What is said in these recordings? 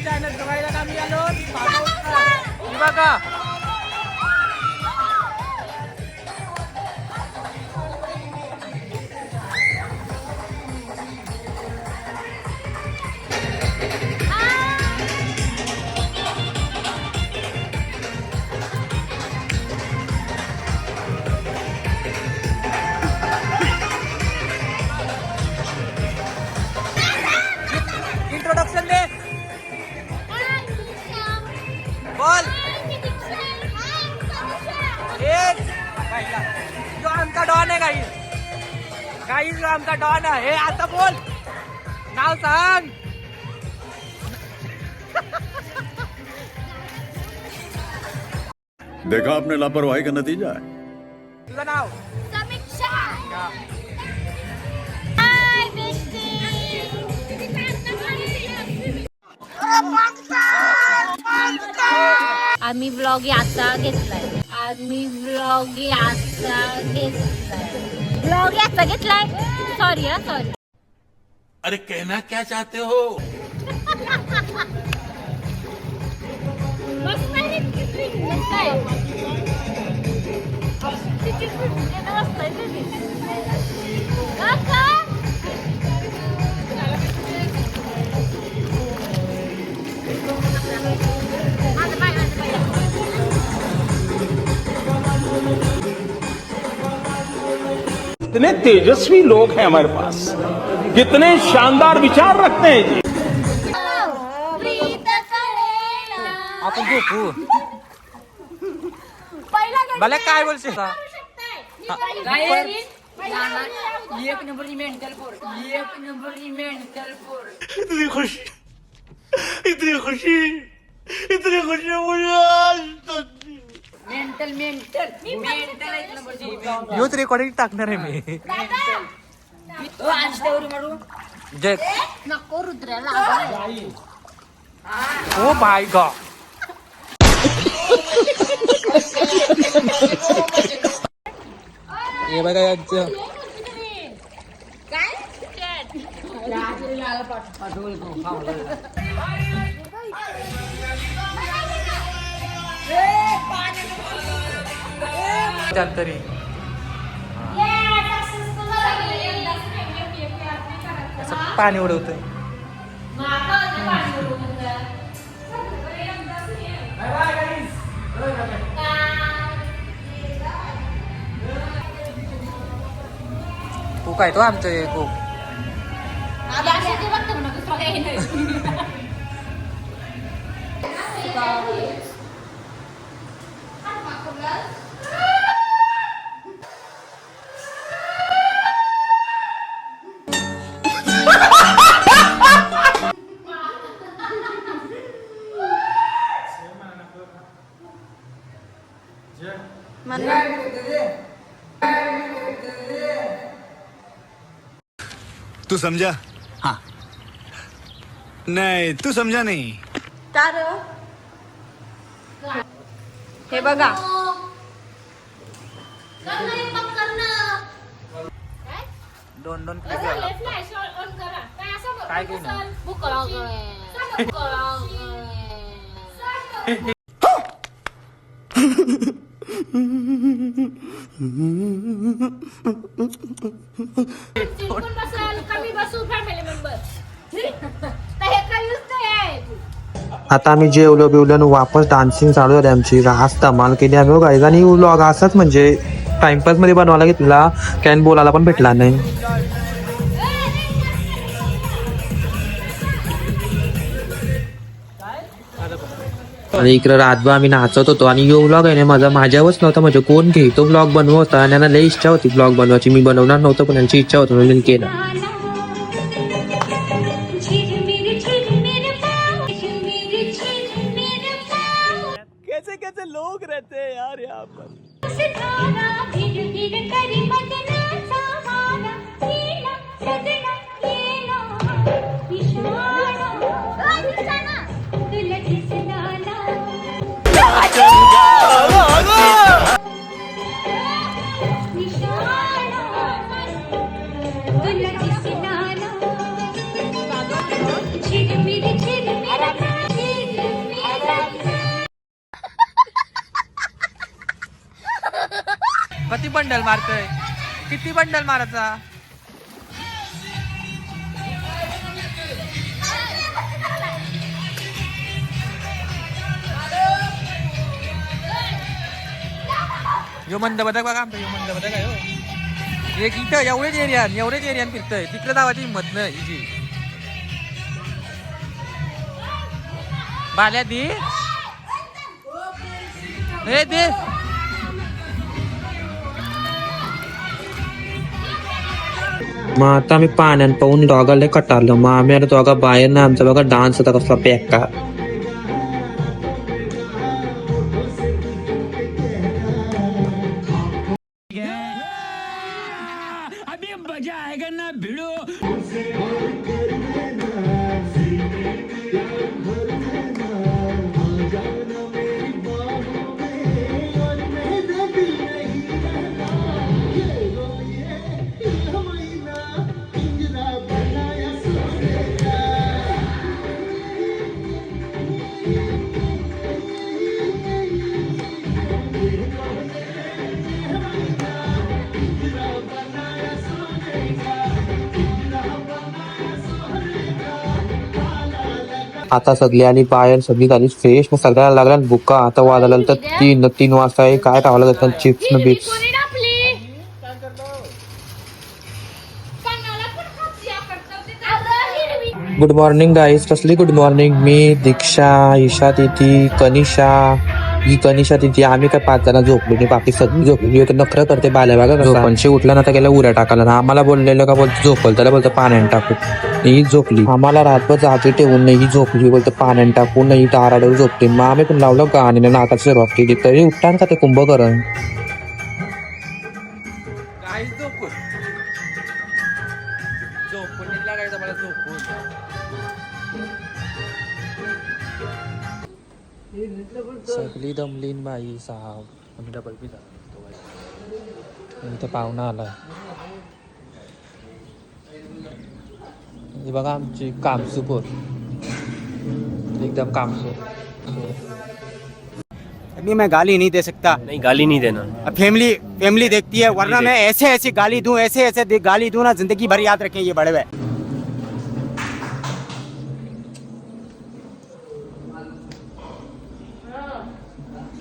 Channel बघायला आम्ही आलो बघा. इंट्रोडक्शन दे बोल. जो आमचा डॉन आहे काही जो आमचा डॉन आहे. आता बोल नाव सांग. देखा आपने लापरवाही का नतीजा है. तुझं नाव समीक्षा. आम्ही व्लॉग याचा घेतलाय. Sorry sorry. अरे कहना क्या चाहते हो. मस्त आहे. मस्त आहे. काका कितने तेजस्वी लोग हैं हमारे पास, कितने शानदार विचार रखते हैं जी. आपण झोपू. भले काय बोलशील एक नंबर मेंटल फोर. इतनी खुशी मुझे आज तक. मेंटल एक नंबरची. ह्योच रेकॉर्डिंग टाकणार आहे मी. मारू. जय नको रुद्राला. Oh my God. हे बघा यांचं तरी असं पाणी उडवतंय. खूप आहे तो आमचं हे खूप. तू समझा. हाँ नहीं तू समझा नहीं. हे बघा दोन क्लिक काय केलं. आता आम्ही जेवलो बिवलो वापस डान्सिंग चालू झाली आमची. रास धमाल केली आम्ही गाईज. आणि व्लॉग असाच म्हणजे टाइमपास मध्ये बनवायला घेतला. कॅन बोलायला पण भेटला नाही. आणि इकडं रातभर आम्ही नाचत होतो. आणि यो व्लॉग आहे ना माझ्यावरच नव्हता. म्हणजे कोण घेतो व्लॉग बनवत होता. आणि यांना लई इच्छा होती व्लॉग बनवायची. मी बनवणार नव्हतं पण यांची इच्छा होती म्हणून मी केलं. कैसे कैसे लोग रहते हैं यार यहाँ पर. बंडल मारतोय, किती बंडल मारायचा. यो मंद बदक बघा आमचा, यो मंद बदक आहे हो. एक इथं एवढेच एरियान फिरतय, तिकडे जावाची हिंमत नाही हिची. बाल्या दे हे दे. मग आता आम्ही पाण्यात पाहून डॉगाला कटारलं. मग आम्ही आता दोघा बाहेर ना, आमचा बघा डान्स होता कसला पॅका. आता सगळी आणि बाहेर सगळी झाली फ्रेश. मग सगळ्याला लागला बुका. आता वाजायला तर 3 वाजता आहे. काय खावं लागत चिप्स न बिप्स. Good morning guys. कसली गुड मॉर्निंग. मी, दीक्षा, ईशा तिथी, कनिषा, ही कनिषा तिथी, आम्ही काय 5 जण झोपलो नाही. बाकी सगळी झोपली. नखरं करते बाल्या बागा. झोपणशी उठला ना तर गेला उऱ्या टाकायला ना. आम्हाला बोललेलं का बोलतो झोपल, त्याला बोलतो पाण्याने टाकू. ही झोपली. आम्हाला रातभर जागी ठेवून नाही, ही झोपली. बोलतो पाण्याने टाकून नाही, दाराडवर झोपली. मग आम्ही पण लावलं गाणीने नाकाची सुरुवात केली. तरी उठतान का ते कुंभकर्ण. काही झोपून लागायचं मला झोपून. सगळी दमलीन बाई साहेब. आम्ही डबल पी झाला इथं पाहुणा आला. हे बघा आमची कामसूपोर, एकदम कामसूप. अभी मैं गाली नहीं दे सकता. नहीं गाली नहीं देना. अब फैमिली देखती है, वरना मैं ऐसे गाली दूं, ऐसे गाली दूं ना, जिंदगी भर याद रखें ये बड़े हुए.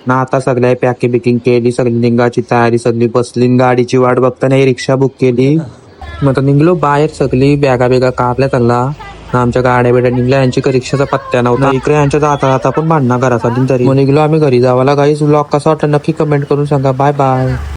ना आता सगळ्या पॅकिंग बिकिंग केली, सगळी निघाची तयारी, सगळी बसली गाडीची वाट बघताना रिक्षा बुक केली. मग आता निघलो बाहेर. सगळी बॅगा बिगा काढल्या चालला. आमच्या गाड्या बिड्या निघल्या. यांची रिक्षाचा पत्त्या नव्हता. इकडे यांच्या जाता पण भांडणा घरासाठी. तरी मग निघलो आम्ही घरी जावाला. गाईज व्लॉग कसा वाटला नक्की कमेंट करून सांगा. Bye bye.